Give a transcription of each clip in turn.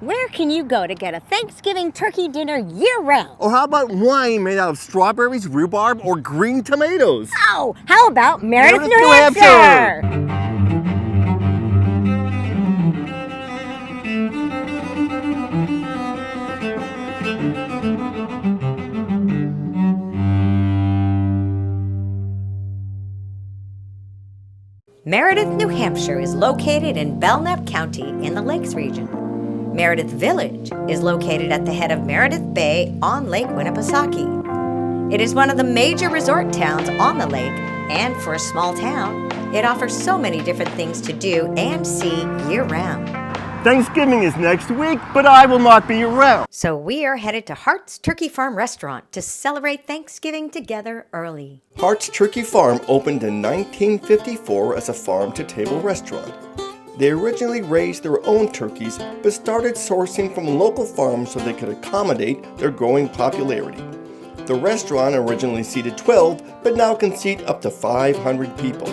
Where can you go to get a Thanksgiving turkey dinner year-round? Or how about wine made out of strawberries, rhubarb, or green tomatoes? Oh, how about Meredith, Meredith, New New Hampshire? Meredith, New Hampshire is located in Belknap County in the Lakes region. Meredith Village is located at the head of Meredith Bay on Lake Winnipesaukee. It is one of the major resort towns on the lake, and for a small town, it offers so many different things to do and see year-round. Thanksgiving is next week, but I will not be around. So we are headed to Harts Turkey Farm restaurant to celebrate Thanksgiving together early. Harts Turkey Farm opened in 1954 as a farm-to-table restaurant. They originally raised their own turkeys, but started sourcing from local farms so they could accommodate their growing popularity. The restaurant originally seated 12, but now can seat up to 500 people.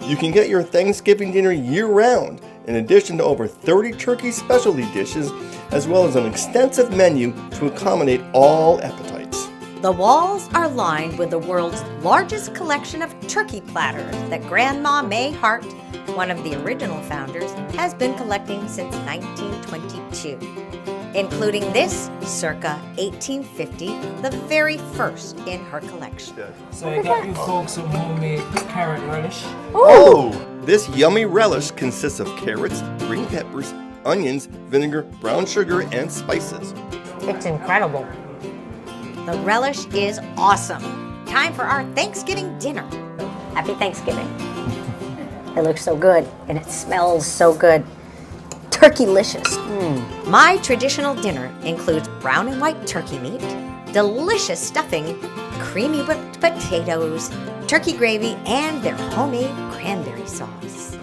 You can get your Thanksgiving dinner year-round, in addition to over 30 turkey specialty dishes, as well as an extensive menu to accommodate all appetites. The walls are lined with the world's largest collection of turkey platters that Grandma May Hart, one of the original founders, has been collecting since 1922, including this circa 1850, the very first in her collection. So you got you folks some homemade carrot relish. Oh! This yummy relish consists of carrots, green peppers, onions, vinegar, brown sugar, and spices. It's incredible. The relish is awesome. Time for our Thanksgiving dinner. Happy Thanksgiving. It looks so good, and it smells so good. Turkey-licious. My traditional dinner includes brown and white turkey meat, delicious stuffing, creamy whipped potatoes, turkey gravy, and their homemade cranberry sauce.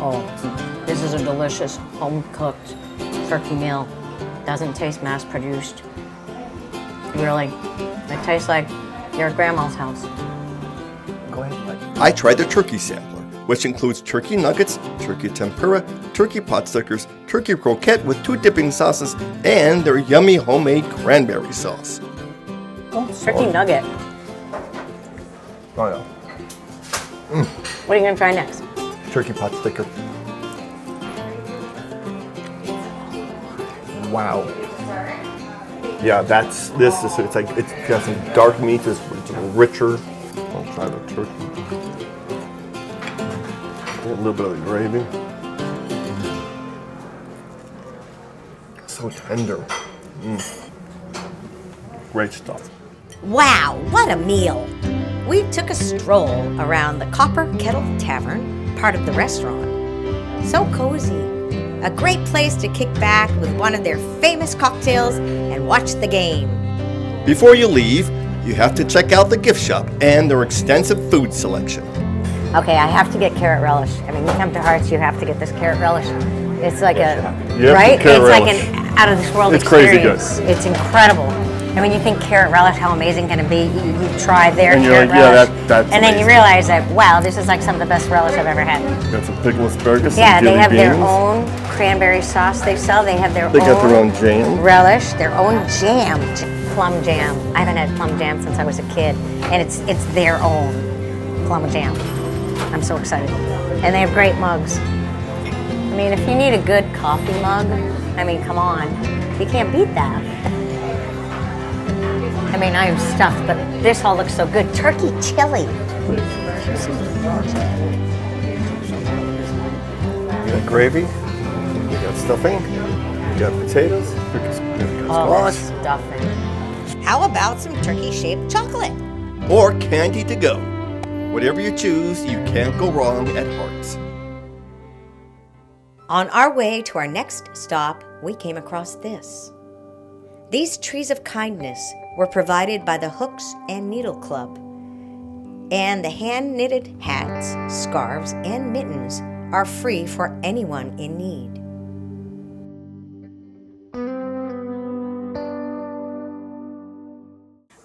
Oh, this is a delicious home-cooked turkey meal. Doesn't taste mass-produced. Really, it tastes like your grandma's house. Go ahead. I tried the turkey sampler, which includes turkey nuggets, turkey tempura, turkey pot stickers, turkey croquette with 2 dipping sauces, and their yummy homemade cranberry sauce. Turkey nugget. Oh yeah. What are you gonna try next? Turkey pot sticker. Wow. Yeah, it's got some dark meat, it's richer. I'll try the turkey. A little bit of the gravy. So tender. Great stuff. Wow, what a meal! We took a stroll around the Copper Kettle Tavern, part of the restaurant. So cozy. A great place to kick back with one of their famous cocktails and watch the game. Before you leave, you have to check out the gift shop and their extensive food selection. Okay, I have to get carrot relish. I mean, you come to Harts, you have to get this carrot relish. It's like right? It's like an out-of-this-world experience. Crazy good. It's incredible. And when you think carrot relish, how amazing can it be? You try their And you're carrot like, yeah, relish, that's and then you amazing. realize that, wow, this is like some of the best relish I've ever had. Got some pickled asparagus, some Yeah, they dilly have their beans. own cranberry sauce they sell. They have their They got their own jam. relish, their own jam, plum jam. I haven't had plum jam since I was a kid, and it's their own plum jam. I'm so excited. And they have great mugs. I mean, if you need a good coffee mug, I mean, come on. You can't beat that. I mean, I am stuffed, but this all looks so good. Turkey chili. You got gravy, you got stuffing, you got potatoes, Oh, squash, stuffing. How about some turkey-shaped chocolate? or candy to go. Whatever you choose, you can't go wrong at Harts. On our way to our next stop, we came across this. These trees of kindness were provided by the Hooks and Needle Club, and the hand-knitted hats, scarves, and mittens are free for anyone in need.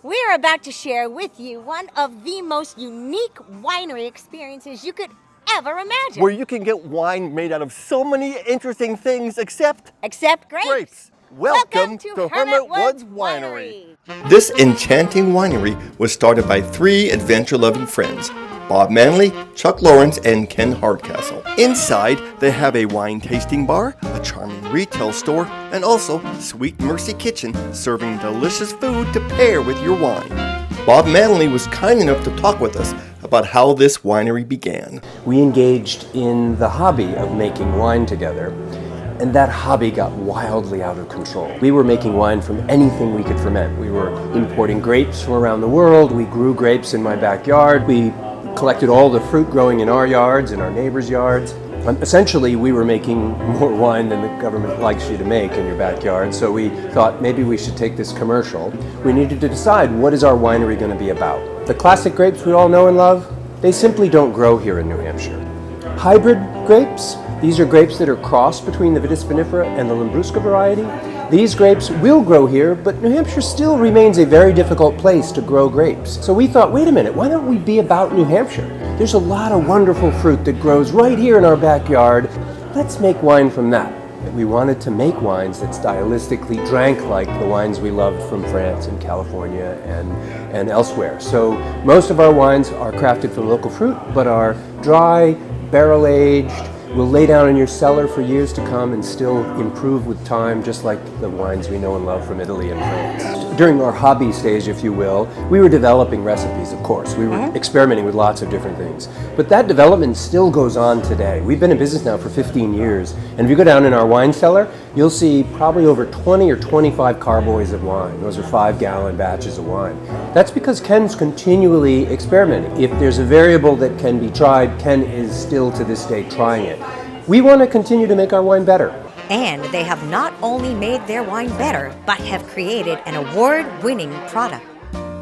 We are about to share with you one of the most unique winery experiences you could ever imagined. where you can get wine made out of so many interesting things except Except grapes. grapes. Welcome to Hermit Woods Winery. This enchanting winery was started by 3 adventure-loving friends, Bob Manley, Chuck Lawrence, and Ken Hardcastle. Inside, they have a wine tasting bar, a charming retail store, and also Sweet Mercy Kitchen, serving delicious food to pair with your wine. Bob Manley was kind enough to talk with us about how this winery began. We engaged in the hobby of making wine together, and that hobby got wildly out of control. We were making wine from anything we could ferment. We were importing grapes from around the world. We grew grapes in my backyard. We collected all the fruit growing in our yards, in our neighbors' yards. Essentially, we were making more wine than the government likes you to make in your backyard, so we thought maybe we should take this commercial. We needed to decide, what is our winery going to be about? The classic grapes we all know and love, they simply don't grow here in New Hampshire. Hybrid grapes, these are grapes that are crossed between the Vitis vinifera and the Lambrusco variety. These grapes will grow here, but New Hampshire still remains a very difficult place to grow grapes. So we thought, wait a minute, why don't we be about New Hampshire? There's a lot of wonderful fruit that grows right here in our backyard. Let's make wine from that. We wanted to make wines that stylistically drank like the wines we loved from France and California and elsewhere. So most of our wines are crafted from local fruit, but are dry, barrel-aged, will lay down in your cellar for years to come and still improve with time, just like the wines we know and love from Italy and France. During our hobby stage, if you will, we were developing recipes, of course. We were experimenting with lots of different things. But that development still goes on today. We've been in business now for 15 years, and if you go down in our wine cellar, you'll see probably over 20 or 25 carboys of wine. Those are 5-gallon batches of wine. That's because Ken's continually experimenting. If there's a variable that can be tried, Ken is still to this day trying it. We want to continue to make our wine better. And they have not only made their wine better, but have created an award-winning product.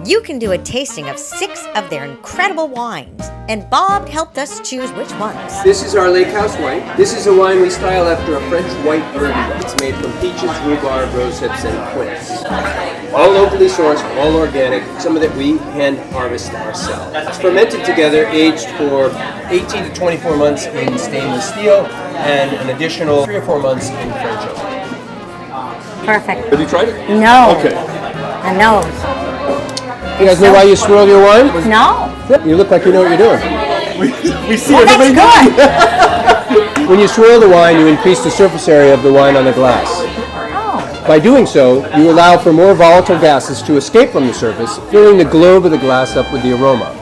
You can do a tasting of 6 of their incredible wines, and Bob helped us choose which ones. This is our lake house wine. This is a wine we style after a French white burgundy. It's made from peaches, rhubarb, rosehips, and quince. All locally sourced, all organic, some of that we hand harvest ourselves. It's fermented together, aged for 18 to 24 months in stainless steel, and an additional 3 or 4 months in French oak. Perfect. Have you tried it? No. Okay. I know. You guys know why you swirl your wine? No. You look like you know what you're doing. We see Well, everybody that's good. When you swirl the wine, you increase the surface area of the wine on the glass. Oh. By doing so, you allow for more volatile gases to escape from the surface, filling the globe of the glass up with the aroma.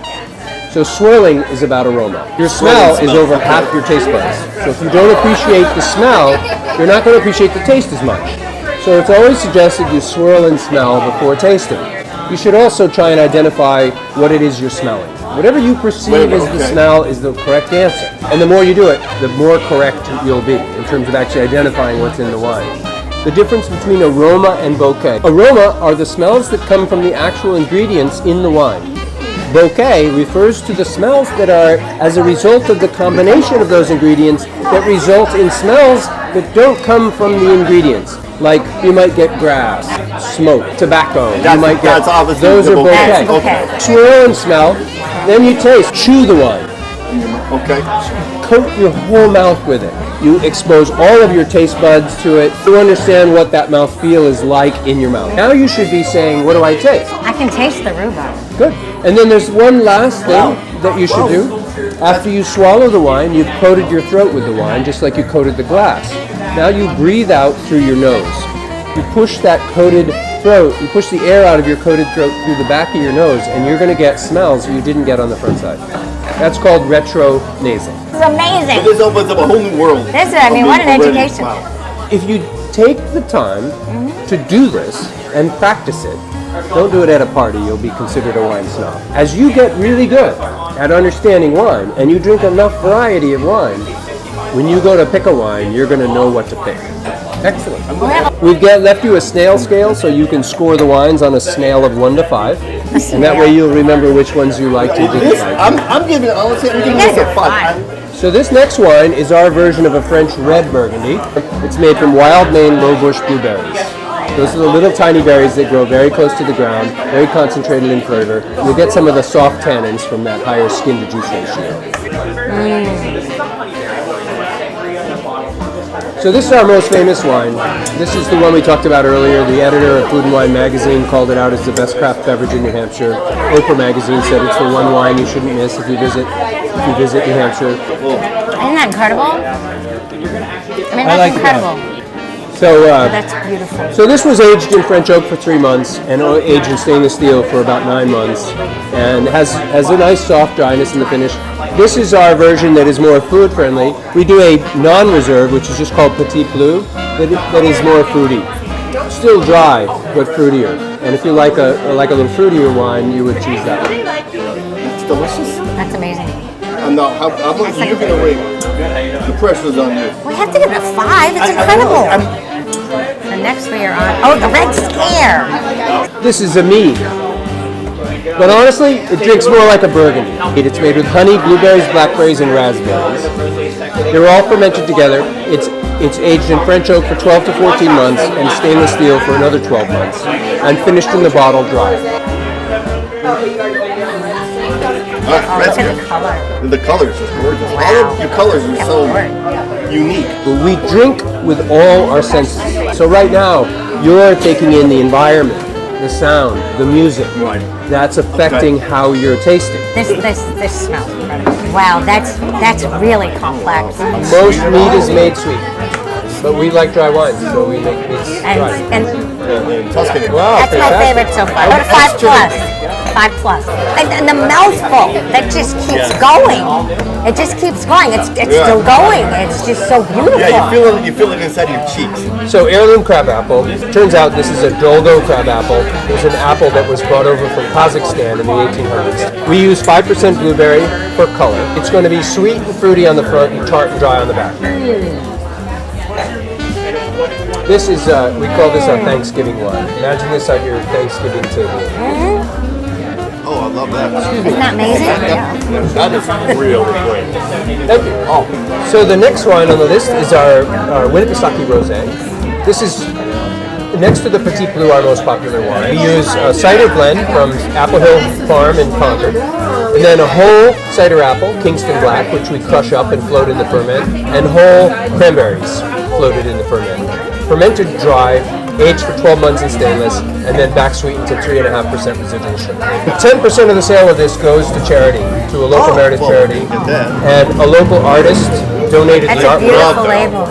So swirling is about aroma. Your smell is over half your taste buds. So if you don't appreciate the smell, you're not going to appreciate the taste as much. So it's always suggested you swirl and smell before tasting. You should also try and identify what it is you're smelling. Whatever you perceive as the smell is the correct answer. And the more you do it, the more correct you'll be in terms of actually identifying what's in the wine. The difference between aroma and bouquet. Aroma are the smells that come from the actual ingredients in the wine. Bouquet refers to the smells that are as a result of the combination of those ingredients that result in smells that don't come from the ingredients. Like you might get grass, smoke, tobacco. You might get those are bouquet. Okay. Swirl and smell, then you taste. Chew the wine. Okay. Coat your whole mouth with it. You expose all of your taste buds to it. You understand what that mouthfeel is like in your mouth. Now you should be saying, what do I taste? I can taste the rhubarb. Good. And then there's one last thing that you should do. After you swallow the wine, you've coated your throat with the wine, just like you coated the glass. Now you breathe out through your nose. You push that coated throat, you push the air out of your coated throat through the back of your nose, and you're going to get smells you didn't get on the front side. That's called retronasal. This is amazing. This opens up a whole new world. This is, I mean, what an education. Wow. If you take the time to do this and practice it, don't do it at a party, you'll be considered a wine snob. As you get really good at understanding wine, and you drink enough variety of wine, when you go to pick a wine, you're going to know what to pick. Excellent. We've left you a snail scale so you can score the wines on a scale of 1 to 5. And that way you'll remember which ones you liked and didn't like. I'm giving this a 5. So this next wine is our version of a French red burgundy. It's made from wild Maine low bush blueberries. Those are the little tiny berries that grow very close to the ground, very concentrated in flavor. You'll get some of the soft tannins from that higher skin to juice ratio. So this is our most famous wine. This is the one we talked about earlier. The editor of Food and Wine magazine called it out as the best craft beverage in New Hampshire. Oprah magazine said it's the one wine you shouldn't miss if you visit New Hampshire. Isn't that incredible? I mean, that's incredible. So That's beautiful. So this was aged in French oak for 3 months and aged in stainless steel for about 9 months, and has a nice soft dryness in the finish. This is our version that is more food friendly. We do a non-reserve, which is just called Petit Bleu, that is more fruity. Still dry, but fruitier. And if you like a little fruitier wine, you would choose that one. It's delicious. That's amazing. And now, how much are you going to rate? The pressure's on you. We have to give it a 5. It's incredible. The next we are on. Oh, the Red Scare. This is a mead. But honestly, it drinks more like a burgundy. It's made with honey, blueberries, blackberries, and raspberries. They're all fermented together. It's aged in French oak for 12 to 14 months and stainless steel for another 12 months, and finished in the bottle dry. Look at the color. The colors are gorgeous. Wow. All of your colors are so unique. But we drink with all our senses. So right now, you're taking in the environment, the sound, the music. Right. That's affecting how you're tasting. This smells incredible. Wow, that's really complex. Most mead is made sweet, but we like dry wines, so we make meats dry. And In Tuscany. Wow, that's my fantastic. favorite so far. What a 5 plus. 5 plus. And the mouthful that just keeps going. It just keeps going. It's still going. It's just so beautiful. Yeah, you feel it inside your cheeks. So heirloom crab apple. Turns out this is a Dolgo crab apple. It was an apple that was brought over from Kazakhstan in the 1800s. We use 5% blueberry for color. It's going to be sweet and fruity on the front and tart and dry on the back. This is, we call this our Thanksgiving wine. Imagine this at your Thanksgiving table. Oh, I love that. Isn't that amazing? That is real great. Thank you. So the next wine on the list is our Winnipesaukee Rosé. This is next to the Petit Bleu, our most popular wine. We use a cider blend from Apple Hill Farm in Concord, and then a whole cider apple, Kingston Black, which we crush up and float in the ferment, and whole cranberries floated in the ferment. Fermented dry, aged for 12 months in stainless, and then back sweetened to 3.5% residual sugar. 10% of the sale of this goes to charity, to a local Meredith charity, and a local artist donated That's the a artwork beautiful label.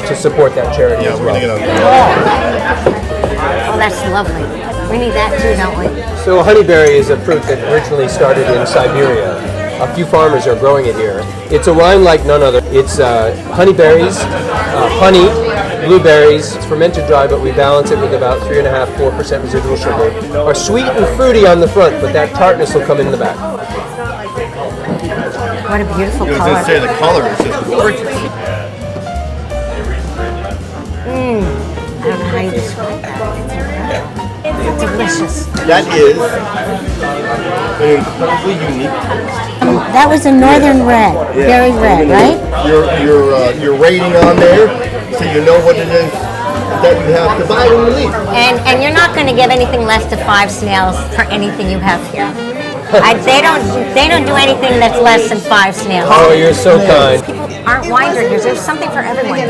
to support that charity as We're well. going to get on. Oh, that's lovely. We need that too, don't we? So honeyberry is a fruit that originally started in Siberia. A few farmers are growing it here. It's a wine like none other. It's honeyberries, honey, blueberries. It's fermented dry, but we balance it with about 3.5–4% residual sugar. Are sweet and fruity on the front, but that tartness will come in the back. What a beautiful I was going color. to say, the color is just gorgeous. I don't know how you describe that. It's delicious. That is an incredibly unique. That was a northern red, very red, right? Your rating on there, so you know what it is that you have to buy when you leave. And you're not going to give anything less to 5 snails for anything you have here. They don't do anything that's less than 5 snails. Oh, you're so kind. People aren't wine drinkers. There's something for everyone.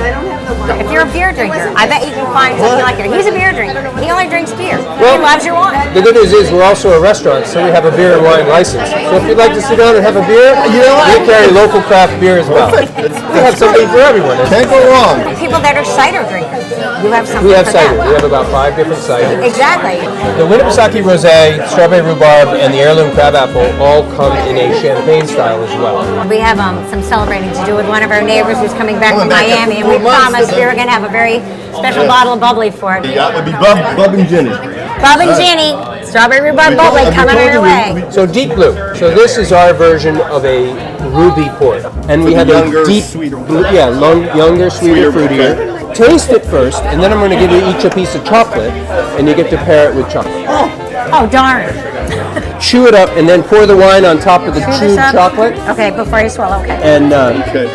If you're a beer drinker, I bet you can find something like it. He's a beer drinker. He only drinks beer. He loves your wine. The good news is we're also a restaurant, so we have a beer and wine license. So if you'd like to sit down and have a beer, we carry local craft beer as well. We have something for everyone. Can't go wrong. People that are cider drinkers, you have something We have for cider. them. We have about 5 different ciders. Exactly. The Winnipesaukee Rosé, Strawberry Rhubarb, and the Heirloom Crab Apple all come in a champagne style as well. We have some celebrating to do with one of our neighbors who's coming back from back Miami, after and we 4 months, promised we so were going to have a very special bottle of bubbly for it. That would be Bub and Ginny. Bub and Ginny, strawberry rhubarb bubbly coming on your way. So Deep Blue. So this is our version of a ruby port, and we have younger, a deep, sweeter. younger, sweeter, Sweeter, fruitier. Taste it first, and then I'm going to give you each a piece of chocolate, and you get to pair it with chocolate. Oh, darn. Chew it up, and then pour the wine on top of the Chew this chewed up? chocolate, Okay, before you swallow, okay. and Okay.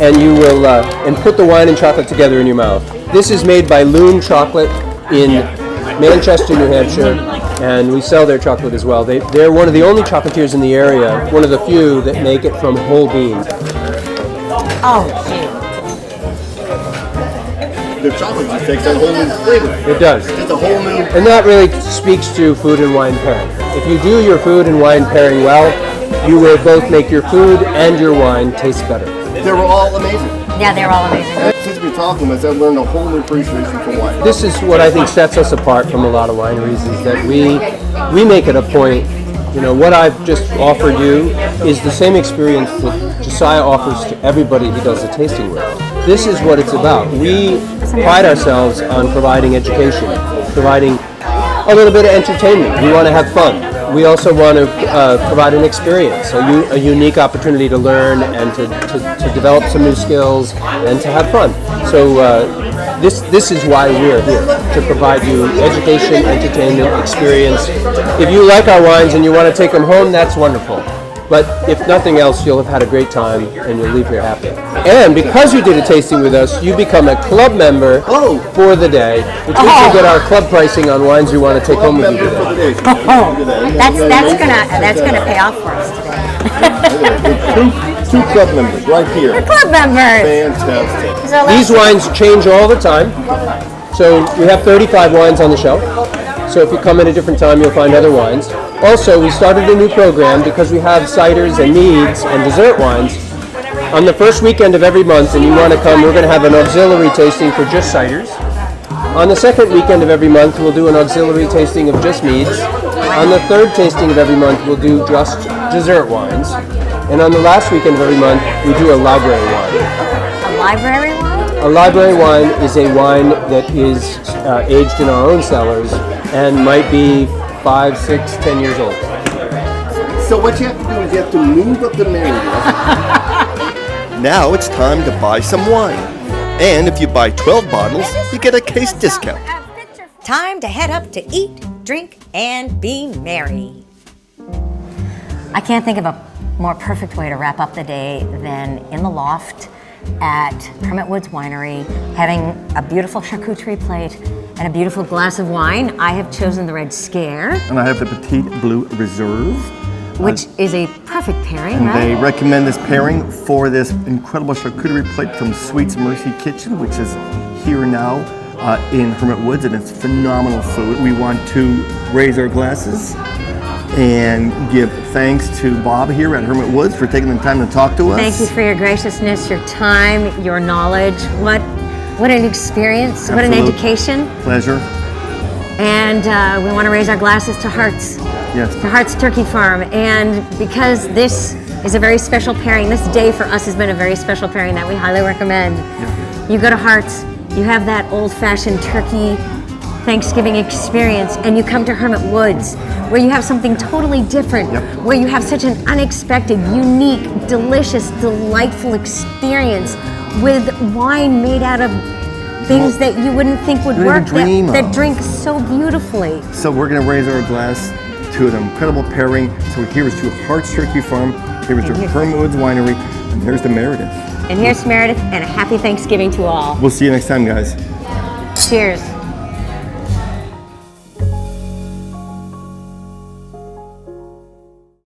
and you will and put the wine and chocolate together in your mouth. This is made by Loon Chocolate in Manchester, New Hampshire, and we sell their chocolate as well. They're one of the only chocolatiers in the area, one of the few that make it from whole beans. Oh, The chocolate just takes a whole new flavor. It does. It's a whole new. And that really speaks to food and wine pairing. If you do your food and wine pairing well, you will both make your food and your wine taste better. They were all amazing. yeah, they're all amazing. Since we've been talking about this, I've learned a whole new appreciation for wine. This is what I think sets us apart from a lot of wineries, is that we make it a point, you know, what I've just offered you is the same experience that Josiah offers to everybody he does a tasting with. This is what it's about. We pride ourselves on providing education, providing a little bit of entertainment. We want to have fun. We also want to provide an experience, a unique opportunity to learn and to develop some new skills and to have fun. So this is why we're here, to provide you education, entertainment, experience. If you like our wines and you want to take them home, that's wonderful. But if nothing else, you'll have had a great time and you'll leave here happy. And because you did a tasting with us, you become a club member for the day, which means you get our club pricing on wines you want to take home with you today. That's gonna pay off for us today. Two club members right here. We're club members. Fantastic. So These wines change all the time. So we have 35 wines on the shelf. So if you come at a different time, you'll find other wines. Also, we started a new program because we have ciders and meads and dessert wines. On the first weekend of every month, and you want to come, we're going to have an auxiliary tasting for just ciders. On the second weekend of every month, we'll do an auxiliary tasting of just meads. On the third tasting of every month, we'll do just dessert wines. And on the last weekend of every month, we do a library wine. a library wine? A library wine is a wine that is aged in our own cellars and might be 5, 6, 10 years old. So what you have to do is you have to move up the Meredith. Now it's time to buy some wine. And if you buy 12 bottles, you get a case discount. Time to head up to eat, drink, and be merry. I can't think of a more perfect way to wrap up the day than in the loft at Hermit Woods Winery, having a beautiful charcuterie plate and a beautiful glass of wine. I have chosen the Red Scare, And I have the Petite Blue Reserve. which is a perfect pairing, And they right? recommend this pairing for this incredible charcuterie plate from Sweet's Mercy Kitchen, which is here now in Hermit Woods, and it's phenomenal food. We want to raise our glasses and give thanks to Bob here at Hermit Woods for taking the time to talk to us. Thank you for your graciousness, your time, your knowledge. What an experience, what an Absolute education. Pleasure. And we want to raise our glasses to Harts. Yes. To Harts Turkey Farm. And because this is a very special pairing, this day for us has been a very special pairing that we highly recommend. Yeah. You go to Harts, you have that old-fashioned turkey Thanksgiving experience, and you come to Hermit Woods, where you have something totally different, Yep. where you have such an unexpected, unique, delicious, delightful experience with wine made out of things that you wouldn't think would Wouldn't work, even dream that of. drink so beautifully. So we're going to raise our glass to an incredible pairing. So here's to Harts Turkey Farm, here's to Hermit Woods Winery, and here's to Meredith. And here's Meredith, and a happy Thanksgiving to all. We'll see you next time, guys. Cheers.